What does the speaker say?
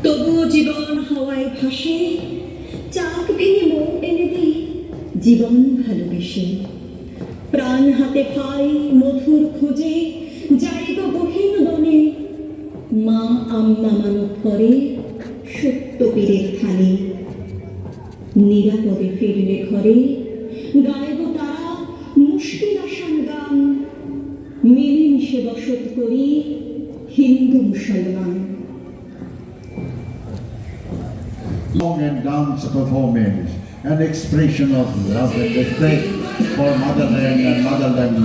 তবুও জীবন হাওয়ায় ভাসে, চাক ভেঙে মন এনে দিই জীবন ভালোবেসে। প্রাণ হাতে পাই মধুর খোঁজে, যাই গো গহীন বনে, মা আম্মা মানব করে সত্য পীরের থানে। নিরাপদে ফিরলে ঘরে গাইব তারা মুশকিল আসান গান, মিলেমিশে বসত করি হিন্দু মুসলমান। Song and dance performance, an expression of love and respect for motherland and motherland.